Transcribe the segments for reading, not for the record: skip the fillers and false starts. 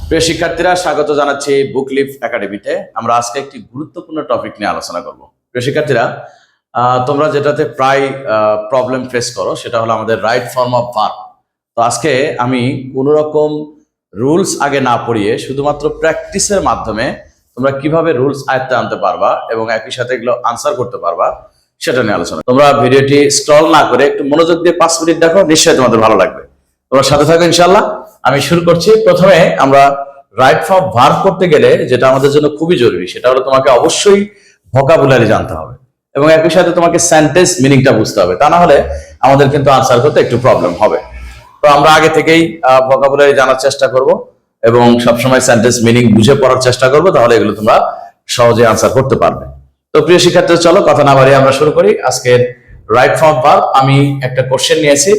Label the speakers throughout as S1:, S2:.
S1: প্রিয় শিক্ষার্থীরা, স্বাগত জানাচ্ছি বুকলিফ একাডেমিতে। আমরা আজকে একটি গুরুত্বপূর্ণ টপিক নিয়ে আলোচনা করব। প্রিয় শিক্ষার্থীরা, তোমরা যেটাতে প্রায় প্রবলেম ফেস করো সেটা হলো আমাদের রাইট ফর্ম অফ ভার্ব। তো আজকে আমি কোনো রকম রুলস আগে না পড়িয়ে শুধুমাত্র প্র্যাকটিসের মাধ্যমে তোমরা কিভাবে রুলস আয়ত্তে আনতে পারবা এবং একই সাথে এগুলো আনসার করতে পারবা সেটা নিয়ে আলোচনা। তোমরা ভিডিওটি স্ক্রল না করে একটু মনোযোগ দিয়ে 5 মিনিট দেখো, নিশ্চয়ই তোমাদের ভালো লাগবে। তোমরা সাথে থাকো ইনশাআল্লাহ। আমি শুরু করছি। প্রথমে আমরা রাইট ফর্ম ভার্ব করতে গেলে যেটা আমাদের জন্য খুবই জরুরি সেটা হলো তোমাকে অবশ্যই ভোকাবুলারি জানতে হবে এবং একই সাথে তোমাকে সেন্টেন্স মিনিংটা বুঝতে হবে। তা না হলে আমাদের কিন্তু আনসার করতে একটু প্রবলেম হবে। তো আমরা আগে থেকেই ভোকাবুলারি জানার চেষ্টা করব এবং সবসময় সেন্টেন্স মিনিং বুঝে পড়ার চেষ্টা করব, তাহলে এগুলো তোমরা সহজে আনসার করতে পারবে। তো প্রিয় শিক্ষার্থীরা, চলো কথা না বাড়িয়ে আমরা শুরু করি আজকের রাইট ফর্ম ভার্ব। আমি একটা কোশ্চেন নিয়েছি,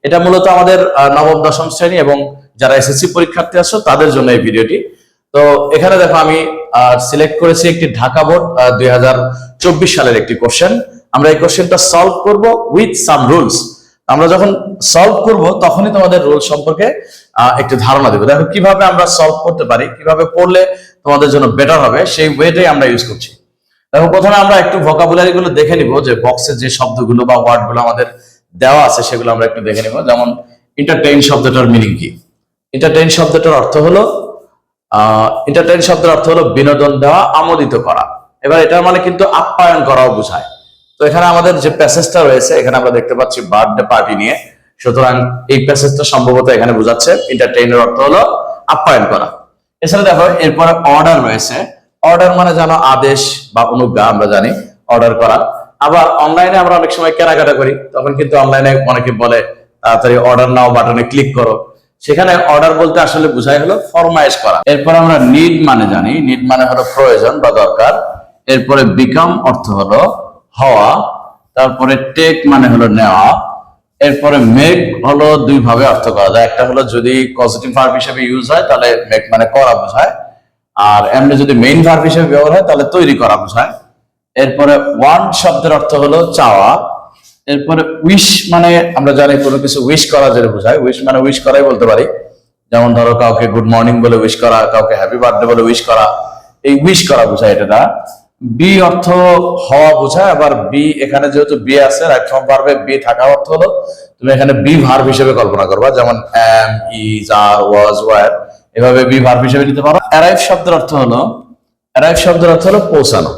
S1: এটা মূলত আমাদের নবম দশম শ্রেণী এবং যারা এসএসসি পরীক্ষার্থী আছো তাদের জন্য এই ভিডিওটি। তো এখানে দেখো আমি সিলেক্ট করেছি একটি ঢাকা বোর্ড 2024 সালের একটি কোশ্চেন। আমরা এই কোশ্চেনটা সলভ করব উইথ সাম রুলস। আমরা যখন সলভ করব তখনই তোমাদের রুল সম্পর্কে একটু ধারণা দেবো। দেখো কিভাবে আমরা সলভ করতে পারি, কিভাবে পড়লে তোমাদের জন্য বেটার হবে, সেই ওয়েটাই আমরা ইউজ করছি। দেখো প্রথমে আমরা একটু ভোকাবুলারি গুলো দেখে নিব, যে বক্সে যে শব্দগুলো বা ওয়ার্ড গুলো আমাদের দেওয়া আছে সেগুলো আমরা একটু দেখে নিব। যেমন এন্টারটেইন শব্দটার মিনিং কি? এন্টারটেইন শব্দটার অর্থ হলো বিনোদন দেওয়া, আমোদিত করা। এবার এটার মানে কিন্তু আপ্যায়ন করাও বোঝায়। তো এখানে আমাদের যে প্যাসেজটা রয়েছে এখানে আমরা দেখতে পাচ্ছি বার্থডে পার্টি নিয়ে, সুতরাং এই প্যাসেজটা সম্ভবত এখানে বোঝাচ্ছে এন্টারটেইনের অর্থ হলো আপ্যায়ন করা। এছাড়া দেখো এরপরে অর্ডার রয়েছে। অর্ডার মানে জানো আদেশ বা অনুজ্ঞা, আমরা জানি অর্ডার করা। আবার অনলাইনে আমরা অনেক সময় কেনাকাটা করি, তখন কিন্তু অনলাইনে অনেকে বলে তাড়াতাড়ি অর্ডার নাও বাটনে ক্লিক করো। সেখানে অর্ডার বলতে আসলে বোঝায় হলো ফরমাইশ করা। এরপর আমরা নিড মানে জানি, নিড মানে হলো প্রয়োজন বা দরকার। এরপরে বিকাম অর্থ হলো হওয়া। তারপরে টেক মানে হলো নেওয়া। এরপরে মেক হলো দুই ভাবে অর্থ করা যায়। একটা হলো যদি পজিটিভ ভার্ব হিসেবে ইউজ হয় তাহলে মেক মানে করা বোঝায়, আর এমনি যদি মেইন ভার্ব হিসেবে ব্যবহার হয় তাহলে তৈরি করা বোঝায়। এরপরে ওয়ান্ট শব্দের অর্থ হলো চাওয়া। এরপরে উইশ মানে আমরা জানি কোনো কিছু উইশ করা যেটা বোঝায়। উইশ মানে উইশ করাই বলতে পারি। যেমন ধরো কাউকে গুড মর্নিং বলে উইশ করা, কাউকে হ্যাপি বার্থডে বলে উইশ করা, এই উইশ করা বোঝায় এটা। বি অর্থ হওয়া বোঝায়। আবার বি এখানে যেহেতু বি আছে, রাইট ফর্ম ভার্বে বি থাকা অর্থ হলো তুমি এখানে বি ভার্ব হিসেবে কল্পনা করবা, যেমন am, is, are, was, were, এভাবে বি ভার্ব হিসেবে নিতে পারো। অ্যারাইভ শব্দের অর্থ হলো পৌঁছানো।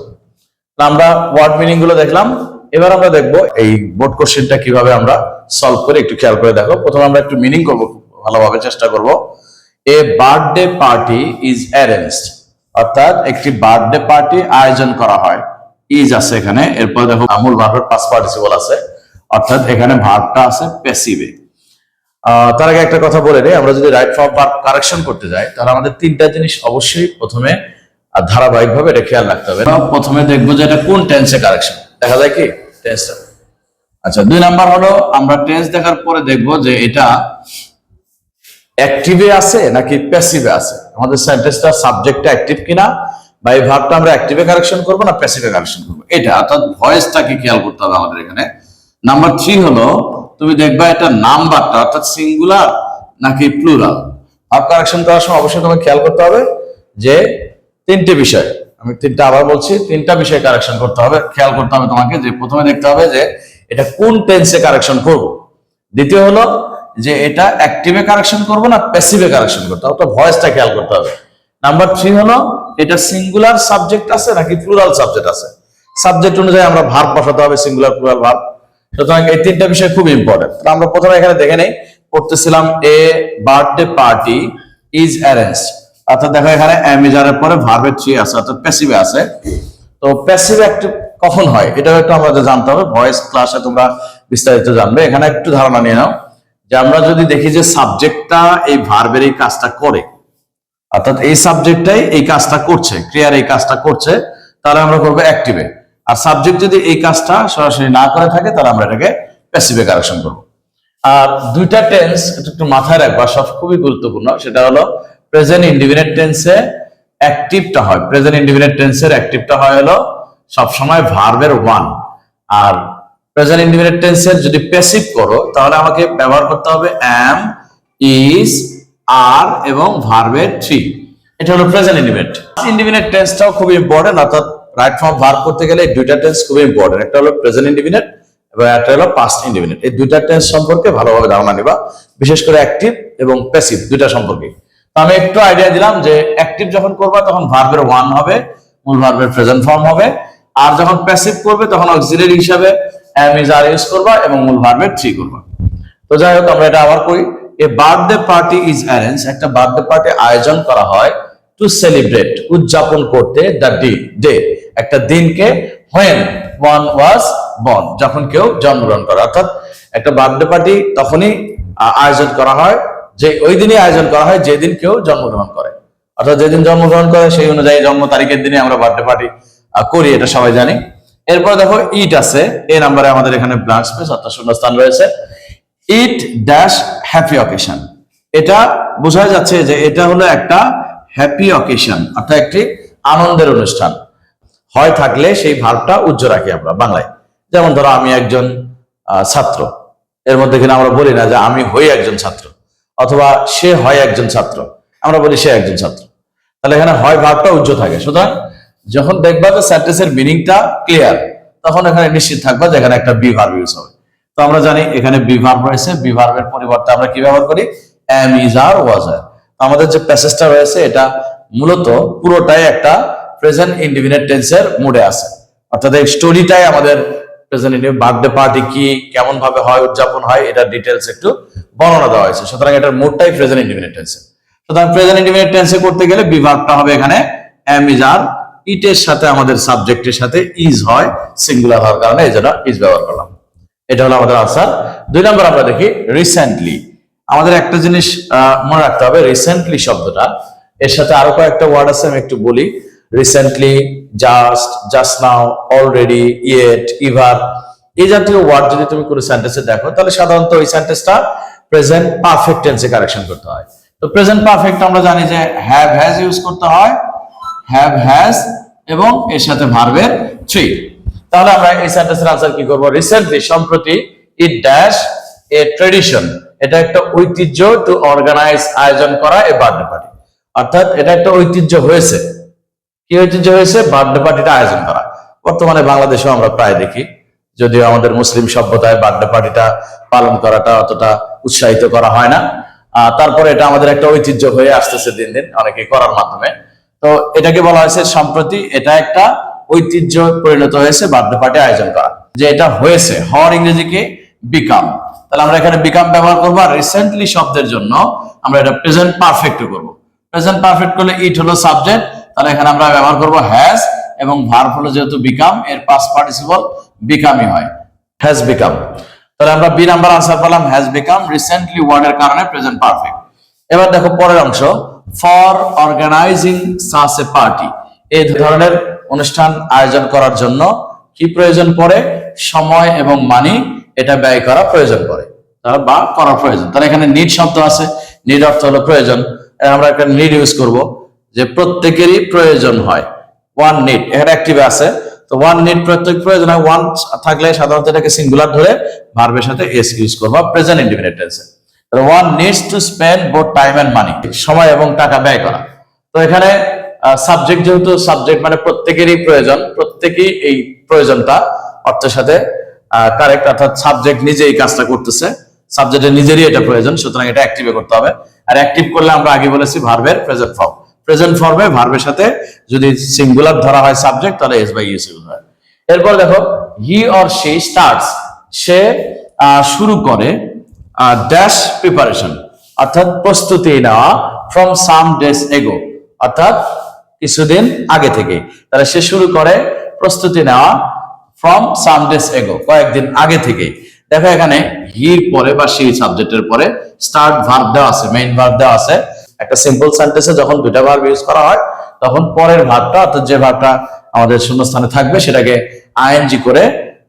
S1: আমরা ওয়ার্ড মিনিং গুলো দেখলাম। এবার আমরা দেখবো এই বোর্ড কোশ্চেনটা কিভাবে আমরা সলভ করে, একটু খেয়াল করে দেখো। প্রথমে আমরা একটু মিনিং করবো, ভালোভাবে চেষ্টা করব। এ বার্থডে পার্টি ইজ অ্যারেঞ্জড, অর্থাৎ একটি বার্থডে পার্টি আয়োজন করা হয়। ইজ আছে এখানে। এরপর দেখো মূল ভার্বের পাস্ট পার্টিসিপল আছে, অর্থাৎ এখানে ভার্বটা আছে প্যাসিভে। তার আগে একটা কথা বলে নেই, আমরা যদি রাইট ফর্ম ভার্ব কারেকশন করতে যাই তাহলে আমাদের তিনটা জিনিস অবশ্যই প্রথমে ধারাবাহিকভাবে এটা খেয়াল রাখতে হবে। প্রথমে দেখবো যে এটা কোন টেন্সে কারেকশন, দেখা যায় কি টেন্সটা। আচ্ছা, 2 নাম্বার হলো আমরা টেন্স দেখার পরে দেখবো যে এটা অ্যাক্টিভে আছে নাকি প্যাসিভে আছে। আমাদের সেন্টেন্সটা সাবজেক্টটা অ্যাক্টিভ কিনা, বা এই ভার্বটা আমরা অ্যাক্টিভে কারেকশন করবো না প্যাসিভে কারেকশন করবো, এটা অর্থাৎ ভয়েসটাকে খেয়াল করতে হবে আমাদের এখানে। নাম্বার 3 হলো তুমি দেখবা এটা নাম্বারটা অর্থাৎ সিঙ্গুলার নাকি প্লুরাল। ভার্ব কারেকশন করার সময় অবশ্যই তোমাকে খেয়াল করতে হবে যে 3টে বিষয়, আমি 3টা আবার বলছি, 3টা বিষয় কারেকশন করতে হবে। খেয়াল করতে হবে তোমাকে যে প্রথমে দেখতে হবে যে এটা কোন টেন্সে কারেকশন করব। দ্বিতীয় হলো যে এটা অ্যাক্টিভে কারেকশন করব না প্যাসিভে কারেকশন করতে হবে, তো ভয়েসটা খেয়াল করতে হবে। নাম্বার 3 হলো এটা সিঙ্গুলার সাবজেক্ট আছে নাকি প্লুরাল সাবজেক্ট আছে। সাবজেক্ট অনুযায়ী আমরা ভার্ব বসাতে হবে, সিঙ্গুলার প্লুরাল ভার্ব। সুতরাং এই 3টা বিষয় খুব ইম্পর্টেন্ট। আমরা প্রথমে এখানে দেখে নেই, পড়তেছিলাম a birthday party is arranged, অর্থাৎ দেখো এখানে এম ইজ এর পরে ভার্বের 3 আছে, অর্থাৎ প্যাসিভে আছে। তো প্যাসিভ অ্যাক্টিভ কখন হয় এটাও একটু আমাদের জানতে হবে। ভয়েস ক্লাসে তোমরা বিস্তারিত জানবে। এখানে একটু ধারণা নিয়ে নাও যে আমরা যদি দেখি যে সাবজেক্টটা এই ভার্বের এই কাজটা করে, অর্থাৎ এই সাবজেক্টটাই এই কাজটা করছে, ক্রিয়ার এই কাজটা করছে, তাহলে আমরা করবো অ্যাক্টিভে। আর সাবজেক্ট যদি এই কাজটা সরাসরি না করে থাকে তাহলে আমরা এটাকে প্যাসিভে কারেকশন করবো। আর 2টা টেন্স একটু মাথায় রাখবা, সব খুবই গুরুত্বপূর্ণ। সেটা হলো প্রেজেন্ট ইনডিফিনিট টেন্সে অ্যাক্টিভটা হয়, প্রেজেন্ট ইনডিফিনিট টেন্সের অ্যাক্টিভটা হয় হলো সবসময় ভার্বের 1। আর প্রেজেন্ট ইনডিফিনিট টেন্সের যদি প্যাসিভ করো তাহলে আমাকে ব্যবহার করতে হবে এম, ইজ, আর এবং ভার্বের 3। এটা হলো প্রেজেন্ট ইন্ডিপেন্ডেন্ট। ইন্ডিপেন্ডেন্ট টেন্সটাও খুব ইম্পর্টেন্ট, অর্থাৎ রাইট ফর্ম ভার্ব করতে গেলে এই দুইটা টেন্স খুব ইম্পর্টেন্ট। একটা হলো প্রেজেন্ট ইন্ডিপেন্ডেন্ট এবং একটা হলো পাস্ট ইন্ডিপেন্ডেন্ট। এই দুইটা টেন্স সম্পর্কে ভালোভাবে ধারণা নিবা, বিশেষ করে অ্যাক্টিভ এবং প্যাসিভ দুইটা সম্পর্কে। তো আমি একটু আইডিয়া দিলাম যে অ্যাক্টিভ যখন করবা তখন ভার্বের ওয়ান হবে, মূল ভার্বের প্রেজেন্ট ফর্ম হবে, আর যখন প্যাসিভ করবে তখন অক্সিলারি হিসাবে am is are ইউজ করবা এবং মূল ভার্বের থ্রি করবা। তো যাই হোক, আমরা এটা আবার করি। এ বার্থডে পার্টি ইজ অ্যারেঞ্জ, একটা বার্থডে পার্টি আয়োজন করা হয় টু সেলিব্রেট, উদযাপন করতে, দ্য ডে একটা দিনকে, when one was born যখন কেউ জন্মগ্রহণ করে। অর্থাৎ একটা বার্থডে পার্টি তখনই আয়োজন করা হয়, যে ওই দিনই আয়োজন করা হয় যেদিন কেউ জন্মগ্রহণ করে। অর্থাৎ যেদিন জন্মগ্রহণ করে সেই অনুযায়ী জন্ম তারিখের দিনে আমরা বার্থডে পার্টি করি, এটা সবাই জানি। এরপর দেখো ইট আছে, এই নাম্বারে আমাদের এখানে ব্ল্যাঙ্ক স্পেস অর্থাৎ শূন্যস্থান রয়েছে। ইট ড্যাশ হ্যাপি অকেশন, এটা বোঝা যাচ্ছে যে এটা হলো একটা হ্যাপি অকেশন, অর্থাৎ একটি আনন্দের অনুষ্ঠান। হয় থাকলে সেই ভার্বটা উজ্জ্ব রাখি আমরা বাংলায়। যেমন ধরো আমি একজন ছাত্র, এর মধ্যে কিনা আমরা বলি না যে আমি হই একজন ছাত্র, অথবা সে হয় একজন ছাত্র, আমরা বলি সে একজন ছাত্র। তাহলে এখানে হয় ভার্বটা উজ্জ্ব থাকে। সুতরাং যখন দেখবা যে সেন্টেন্সের মিনিংটা ক্লিয়ার, তখন এখানে নিশ্চিত থাকবা যে এখানে একটা বি ভার্ব ইউজ হবে। তো আমরা জানি এখানে বি ভার্ব রয়েছে, বি ভার্বের পরিবর্তে আমরা কি ব্যবহার করি? am, is, are, was, are। আমাদের যে প্যাসেজটা রয়েছে এটা মূলত পুরোটাই একটা প্রেজেন্ট ইন্ডিপেন্ডেন্ট টেন্সের মুডে আছে, অর্থাৎ এই স্টোরিটাই আমাদের প্রেজেন্ট ইন্ডিপেন্ডেন্ট। বার্থডে পার্টি কি, কেমন ভাবে হয়, উদযাপন হয়, এটা ডিটেলস একটু বর্ণনা দেওয়া হয়েছে। সুতরাং এটার মুডটাই প্রেজেন্ট ইন্ডিপেন্ডেন্ট টেন্সে। সুতরাং প্রেজেন্ট ইন্ডিপেন্ডেন্ট টেন্সে করতে গেলে বি ভার্বটা হবে এখানে am, is, are। ইটের সাথে আমাদের সাবজেক্টের সাথে ইজ হয়, সিঙ্গুলার হওয়ার কারণে এই জন্য ইজ ব্যবহার করলাম। এটা হলো আমাদের আনসার। 2 নম্বর আমরা দেখি রিসেন্টলি। আমাদের একটা জিনিস মনে রাখতে হবে, রিসেন্টলি শব্দটা এর সাথে আরো কয়েকটা ওয়ার্ড আছে, আমি একটু বলি। Recently, just, just now, already, yet, ever, এই জাতীয় ওয়ার্ড যদি তুমি কোনো সেন্টেন্সে দেখো, তাহলে সাধারণত ওই সেন্টেন্সটা প্রেজেন্ট পারফেক্ট টেন্সে কারেকশন করতে হয়। তো প্রেজেন্ট পারফেক্ট আমরা জানি যে হ্যাভ, হ্যাজ ইউজ করতে হয়, হ্যাভ, হ্যাজ এবং এর সাথে ভার্বের থ্রি। তাহলে আমরা এই সেন্টেন্সের আনসার কি করব? রিসেন্টলি, সম্প্রতি, ইট ড্যাশ এ ট্রেডিশন, এটা একটা ঐতিহ্য, টু অর্গানাইজ, আয়োজন করা এ বার্থডে পার্টি। অর্থাৎ এটা একটা ঐতিহ্য হয়েছে। কি ঐতিহ্য হয়েছে? বার্থডে পার্টিটা আয়োজন করা। বর্তমানে বাংলাদেশেও আমরা প্রায় দেখি, যদিও আমাদের মুসলিম সভ্যতায় বার্থডে পার্টিটা পালন করাটা অতটা উৎসাহিত করা হয় না, তারপরে এটা আমাদের একটা ঐতিহ্য হয়ে আসতেছে দিন দিন অনেকে করার মাধ্যমে। তো এটাকে বলা হয়েছে সম্প্রতি এটা একটা ঐতিহ্য পরিণত হয়েছে বার্থডে পার্টি আয়োজন করা, যে এটা হয়েছে। হওয়ার ইংরেজি কি? বিকাম। তাহলে আমরা এখানে বিকাম ব্যবহার করবো। আর রিসেন্টলি শব্দের জন্য আমরা এটা প্রেজেন্ট পারফেক্ট করবো। প্রেজেন্ট পারফেক্ট করলে ইট হলো সাবজেক্ট, তাহলে এখানে আমরা ব্যবহার করবো হ্যাজ, এবং ভার্ব হলো যেহেতু বিকাম, এর পাস্ট পার্টিসিপল বিকামই হয়, হ্যাজ বিকাম। তাহলে আমরা বি নাম্বার আনসার পেলাম, হ্যাজ বিকাম রিসেন্টলি ওয়ার্ডের কারণে প্রেজেন্ট পারফেক্ট। এবার দেখো পরের অংশ, for organizing such a party, এই ধরনের অনুষ্ঠান আয়োজন করার জন্য কি প্রয়োজন পড়ে? সময় এবং মানি, এটা ব্যয় করা প্রয়োজন পড়ে বা করার প্রয়োজন। তাহলে এখানে নিড শব্দ আছে, নিড অর্থ হলো প্রয়োজন। আমরা একটা নিড ইউজ করব, যে প্রত্যেকেরই প্রয়োজন হয়। ওয়ান নিড এখানে অ্যাক্টিভ আছে, তো ওয়ান নিড প্রত্যেক প্রয়োজন হয়। ওয়ান থাকলে সাধারণত এটাকে সিঙ্গুলার ধরে ভার্বের সাথে এস ইউজ করবো প্রেজেন্ট ইন্ডিপেন্ডেন্ট টেন্সে। One needs to spend both time and money, সময় এবং টাকা ব্যয় করা। তো এখানে সাবজেক্ট যেহেতু সাবজেক্ট মানে প্রত্যেকেরই প্রয়োজন, প্রত্যেকেই এই প্রয়োজনটা অর্থের সাথে কারেক্ট, অর্থাৎ সাবজেক্ট নিজে এই কাজটা করতেছে, সাবজেক্টের নিজেরই এটা প্রয়োজন, সুতরাং এটা অ্যাক্টিভে করতে হবে। আর অ্যাক্টিভ করলে আমরা আগে বলেছি ভার্বের প্রেজেন্ট ফর্ম। প্রেজেন্ট ফর্মে ভার্বের সাথে যদি সিঙ্গুলার ধরা হয় সাবজেক্ট, তাহলে এস বাই ইউজ হয়। এরপর দেখো হি অর শি স্টার্টস, সে শুরু করে ড্যাশ প্রিপারেশন, অর্থাৎ প্রস্তুতি নেওয়া, ফ্রম সাম ডেজ এগো, অর্থাৎ কিছুদিন আগে থেকে। তাহলে সে শুরু করে প্রস্তুতি নেওয়া ফ্রম সাম ডেজ এগো, কয়েকদিন আগে থেকে। দেখো এখানে হির পরে বা সেই সাবজেক্টের পরে স্টার্ট ভার্ব দেওয়া আছে, মেইন ভার্ব দেওয়া আছে। একটা সিম্পল সেন্টেন্সে যখন দুইটা ভার্ব ইউজ করা হয়, তখন পরের ভার্বটা অর্থাৎ যে ভার্বটা আমাদের শূন্যস্থানে থাকবে সেটাকে আইএনজি করে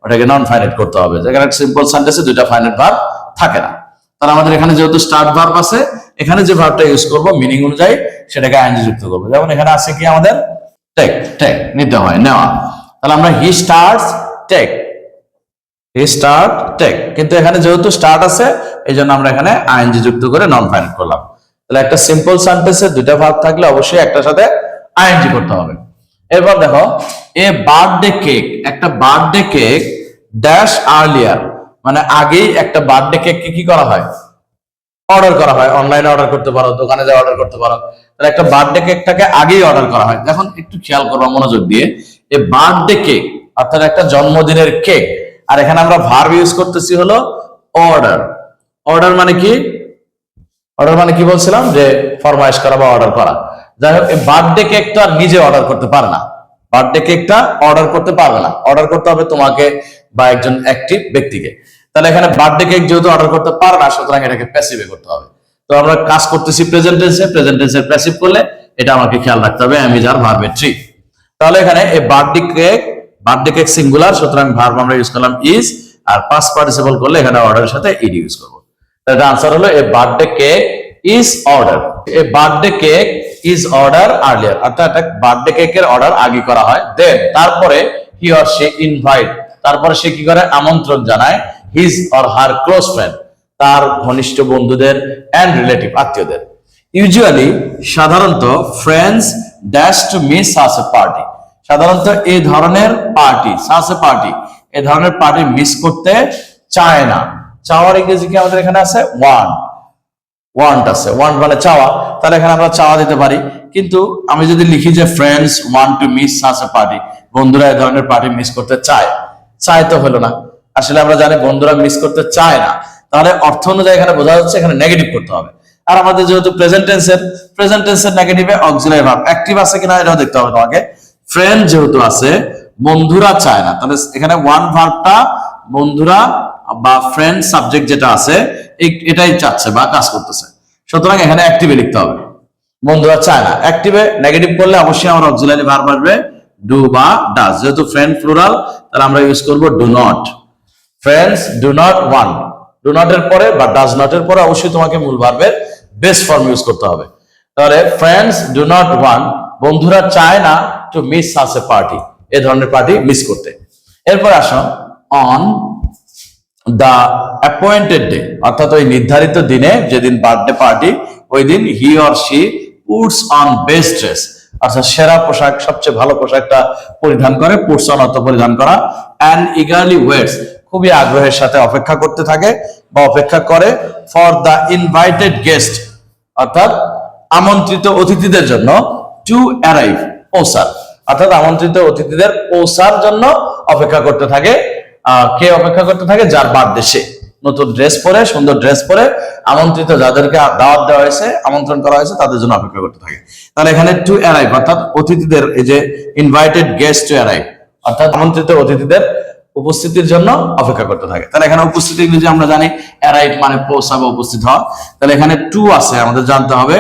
S1: ওটাকে নন ফাইনাইট করতে হবে। যেখানে সিম্পল সেন্টেন্সে দুইটা ফাইনাইট ভার্ব থাকে না। তাহলে আমাদের এখানে যেহেতু স্টার্ট ভার্ব আছে, এখানে যে ভার্বটা ইউজ করব মিনিং অনুযায়ী সেটাকে আইএনজি যুক্ত করবো। যেমন এখানে আছে কি আমাদের টেক, টেক নিতে হয়, নেওয়া। তাহলে আমরা he starts take, he start take, কিন্তু এখানে যেহেতু স্টার্ট আছে এই জন্য আমরা এখানে আইএনজি যুক্ত করে নন ফাইনাইট করলাম। তাহলে একটা সিম্পল সেন্টেন্সে দুইটা ভার্ব থাকলে অবশ্যই একটার সাথে আইএনজি করতে হবে। এরপর দেখো এ বার্থডে কেক, একটা বার্থডে কেক ড্যাশ আর্লিয়ার, মানে আগেই একটা বার্থডে কেক কি করা হয়, অর্ডার করা হয়। অনলাইনে অর্ডার করতে পারো, দোকানে যা অর্ডার করতে পারো। তাহলে একটা বার্থডে কেকটাকে আগেই অর্ডার করা হয়। এখন একটু খেয়াল করবো মনোযোগ দিয়ে, এই বার্থডে কেক অর্থাৎ একটা জন্মদিনের কেক, আর এখানে আমরা ভার্ব ইউজ করতেছি হলো অর্ডার। অর্ডার মানে কি, অর্ডার মানে কি বলছিলাম যে ফরমাইশ করা বা অর্ডার করা। যাই হোক এই বার্থডে কেক তো আর নিজে অর্ডার করতে পারে না, বার্থডে কেকটা অর্ডার করতে পারবে না, অর্ডার করতে হবে তোমাকে বা একজন অ্যাক্টিভ ব্যক্তিকে। তাহলে এখানে বার্থডে কেক যেহেতু অর্ডার করতে পারে না, সুতরাং এটাকে প্যাসিভে করতে হবে। তো আমরা কাজ করতেছি প্রেজেন্ট টেন্সে, প্রেজেন্ট টেন্সের প্যাসিভ করলে এটা আমাকে খেয়াল রাখতে হবে এম ইজ আর ভার্বের ট্রি। তাহলে এখানে এই বার্থডে কেক সিঙ্গুলার, সুতরাং ভার্ব আমরা ইউজ করলাম ইজ, আর পাস্ট পার্টিসিপল করলে এখানে অর্ডারের সাথে ইড ইউজ করব। তাহলে আনসার হলো a birthday cake is order, a birthday cake is order earlier, অর্থাৎ একটা বার্থডে কেকের অর্ডার আগে করা হয়। দেন তারপরে হি অর সে ইনভাইট, তারপরে সে কি করে, আমন্ত্রণ জানায় his or her close friend, তার ঘনিষ্ঠ বন্ধুদের এন্ড রিলেটিভ, আত্মীয়দের। ইউজুয়ালি, সাধারণত, friends dash to miss such a party, সাধারণত এই ধরনের পার্টি, সাচ এ পার্টি, এই ধরনের পার্টি মিস করতে চায় না। চাওয়ার ইংরেজি কি আমাদের এখানে আছে, ওয়ান্ট আছে, ওয়ান্ট মানে চাওয়া। তাহলে এখানে আমরা চাওয়া দিতে পারি। কিন্তু আমি যদি লিখি যে friends want to miss such a party, বন্ধুরা এই ধরনের পার্টি মিস করতে চায়, চায় তো হলো না। আসলে আমরা জানি বন্ধুরা মিস করতে চায় না, তাহলে অর্থ অনুযায়ী এখানে বোঝা যাচ্ছে এখানে নেগেটিভ করতে হবে। আর আমাদের যেহেতু প্রেজেন্ট টেন্সের নেগেটিভে অক্সিলারি ভার্ব অ্যাক্টিভ আছে কিনা এটাও দেখতে হবে তোমাকে। ফ্রেন্ড যেহেতু আছে, বন্ধুরা চায় না, তাহলে এখানে ওয়ান ভার্বটা বন্ধুরা বা ফ্রেন্ড সাবজেক্ট যেটা আছে এটাই চাচ্ছে বা কাজ করতেছে, সুতরাং এখানে অ্যাক্টিভে লিখতে হবে। বন্ধুরা চায় না, অ্যাক্টিভে নেগেটিভ করলে অবশ্যই আমার অক্সিলারি ভার্ব আসবে ডু বা ডাজ। যেহেতু ফ্রেন্ড প্লুরাল, তাহলে আমরা ইউজ করব do not. Friends do not want, do not এর পরে বা ডাজ নট এর পরে অবশ্যই তোমাকে মূল ভার্বের বেস ফর্ম ইউজ করতে হবে। তাহলে ফ্রেন্ডস ডু নট ওয়ান্ট, বন্ধুরা চায় না to miss such a party, এই ধরনের পার্টি মিস করতে। এরপর আসো অন দা অ্যাপয়েন্টেড ডে, অর্থাৎ ওই নির্ধারিত দিনে, যেদিন বার্থডে পার্টি, ওই দিন he or she puts on best dress, অর্থাৎ সেরা পোশাক, সবচেয়ে ভালো পোশাকটা পরিধান করে। পুটস অন অর্থ পরিধান করা, অ্যান্ড ইগারলি ওয়েটস, খুবই আগ্রহের সাথে অপেক্ষা করতে থাকে বা অপেক্ষা করে, ফর দ্য ইনভাইটেড গেস্ট, অর্থাৎ আমন্ত্রিত অতিথিদের জন্য, টু অ্যারাইভ, পৌঁছার, অর্থাৎ আমন্ত্রিত অতিথিদের পৌঁছার জন্য অপেক্ষা করতে থাকে। কে অপেক্ষা করতে থাকে, যার বার্থডে সে নতুন ড্রেস পরে, সুন্দর ড্রেস পরে আমন্ত্রিত যাদেরকে দাওয়াত দেওয়া হয়েছে, আমন্ত্রণ করা হয়েছে, তাদের জন্য অপেক্ষা করতে থাকে। তাহলে এখানে টু অ্যারাইভ অর্থাৎ অতিথিদের, এই যে ইনভাইটেড গেস্ট টু অ্যারাইভ, অর্থাৎ আমন্ত্রিত অতিথিদের উপস্থিতির জন্য অপেক্ষা করতে থাকে। তাহলে এখানে উপস্থিতি ইংরেজি আমরা জানি অ্যারাইভ মানে পৌঁছা বা উপস্থিত হওয়া। তাহলে এখানে টু আছে, আমাদের জানতে হবে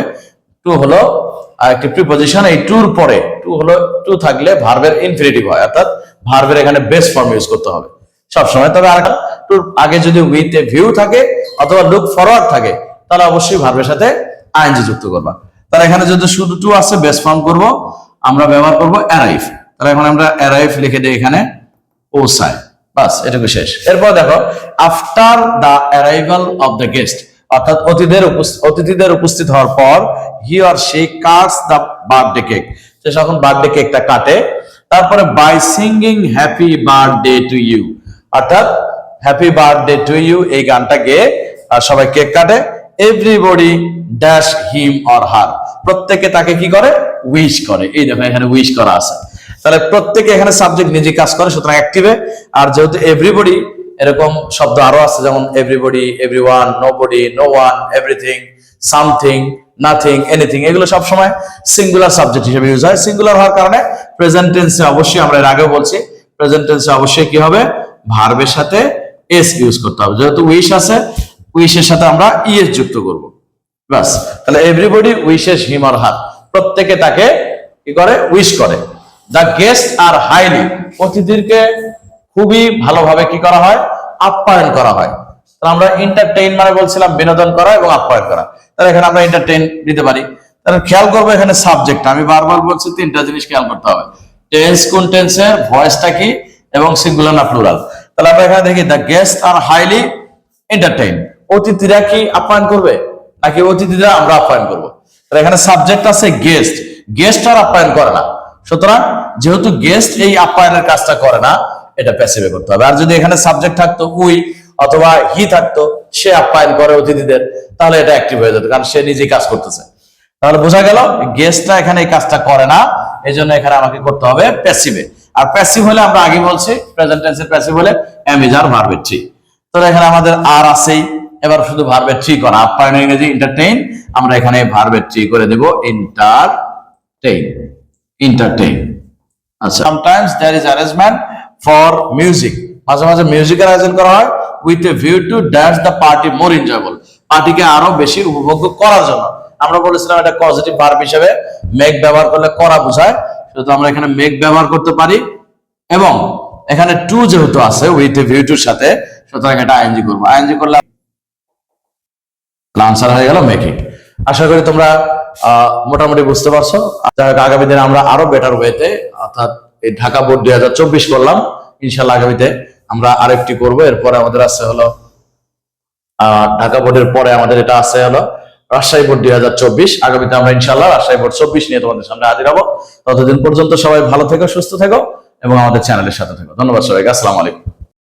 S1: টু হলো একটি প্রিপজিশন, এই টুর পরে টু থাকলে ভার্বের ইনফিনিটিভ হয়, অর্থাৎ ভার্বের এখানে বেস ফর্ম ইউজ করতে হবে সবসময়। তবে আর টুর আগে যদি উইথ এ ভিউ থাকে অথবা লুক ফরওয়ার্ড থাকে, তাহলে অবশ্যই ভার্বের সাথে আইএনজি যুক্ত করবা। তাহলে এখানে যদি শুধু টু আছে, বেস ফর্ম করব আমরা, ব্যবহার করব অ্যারাইভ। তাহলে এখন আমরা অ্যারাইভ লিখে দিই এখানে পৌঁছায়, বাস এটুকু শেষ। এরপর দেখো after the arrival of the guest, অর্থাৎ অতিথিদের উপস্থিত হওয়ার পর, he or she cuts the birthday cake, সে যখন বার্থডে কেকটা কাটে। তারপরে by singing happy birthday to you, অর্থাৎ হ্যাপি বার্থডে টু ইউ এই গানটা গেয়ে আর সবাই কেক কাটে। Everybody dash him or her, প্রত্যেকে তাকে কি করে, উইশ করে। এই দেখো এখানে উইশ করা আছে, তাহলে প্রত্যেকে এখানে সাবজেক্ট নিজে কাজ করে, সুতরাং অ্যাক্টিভে। আর যেহেতু এভরিবডি, এরকম শব্দ আরো আছে, যেমন everybody, everyone, nobody, no one, everything, something, nothing, anything, এগুলো সবসময় সিঙ্গুলার সাবজেক্ট হিসেবে ইউজ হয়। সিঙ্গুলার হওয়ার কারণে প্রেজেন্ট টেন্সে অবশ্যই, আমরা এর আগেও বলছি, প্রেজেন্ট টেন্সে অবশ্যই কি হবে, ভার্বের সাথে এস ইউজ করতে হবে। যেহেতু উইশ আছে, উইশের সাথে আমরা ইএস যুক্ত করব, বাস। তাহলে everybody wishes him or her, প্রত্যেকে তাকে কি করে, উইশ করে। দ্য গেস্ট আর হাইলি, অতিথিকে খুবই ভালোভাবে কি করা হয়, আপ্যায়ন করা হয়। আমরা এন্টারটেইন মানে বলছিলাম বিনোদন করা এবং আপ্যায়ন করা, তাহলে এখানে আমরা এন্টারটেইন দিতে পারি। তাহলে খেয়াল করবো এখানে সাবজেক্ট, আমি বারবার বলছি তিনটা জিনিস খেয়াল করতে হবে, টেন্স কোন টেন্সের, ভয়েসটা কি এবং সিঙ্গুলার না প্লুরাল। তাহলে আমরা এখানে দেখি the guest are highly entertain, অতিথিরা কি আপ্যায়ন করবে তাকে অতিথিদের আমরা আপ্যায়ন করব। তাহলে এখানে সাবজেক্ট আছে গেস্ট, গেস্ট আর আপ্যায়ন করে না, সুতরাং যেহেতু গেস্ট এই আপ্যায়নের কাজটা করে না, এটা প্যাসিভে করতে হবে। আর যদি এখানে সাবজেক্ট থাকতো উই অথবা হি থাকতো, সে আপ্যায়ন করে অতিথিদের, তাহলে এটা অ্যাক্টিভ হয়ে যেত, কারণ সে নিজেই কাজ করতেছে। তাহলে বোঝা গেল গেস্টটা এখানে এই কাজটা করে না, এই জন্য এখানে আমাকে করতে হবে প্যাসিভে। আর প্যাসিভ হলে আমরা আগে বলছি প্রেজেন্ট টেন্সের প্যাসিভ হলে এম ইজ আর ভার্বের থ্রি। তাহলে এখানে আমাদের আর আছেই, এবার শুধু ভার্বের থ্রি করা, আপ্যায়ন ইংরেজি এন্টারটেইন, আমরা এখানে ভার্বের থ্রি করে দেব এন্টারটেইন, এন্টারটেইন। আচ্ছা, sometimes there is arrangement for music, মাঝে মাঝে মিউজিকের আয়োজন করা হয় with a view to dance the party more enjoyable, পার্টিকে আরো বেশি উপভোগ্য করার জন্য। আমরা বলেছিলাম এটা পজিটিভ ভার্ব হিসেবে মেক ব্যবহার করলে করা বোঝায়, শুধু আমরা এখানে মেক ব্যবহার করতে পারি, এবং এখানে টু যেহেতু আছে উইথ এ ভিউ টুর সাথে, সুতরাং এটা আইএনজি করবো, আইএনজি করলে আনসার হয়ে গেল মেকিং। আশা করি তোমরা মোটামুটি বুঝতে পারছো। আগামী দিনে আমরা আরো বেটার ওয়েতে, অর্থাৎ এই ঢাকা বোর্ড 2024 করলাম, ইনশাল্লাহ আগামীতে আমরা আরেকটি করব। এরপরে আমাদের আছে হলো ঢাকা বোর্ডের পরে আমাদের এটা আছে হলো রাজশাহী বোর্ড 2024। আগামীতে আমরা ইনশাল্লাহ রাজশাহী বোর্ড 24 নিয়ে তোমাদের সামনে হাজির হবো। ততদিন পর্যন্ত সবাই ভালো থেকো, সুস্থ থেকো এবং আমাদের চ্যানেলের সাথে থেকো। ধন্যবাদ সবাইকে, আসসালামু আলাইকুম।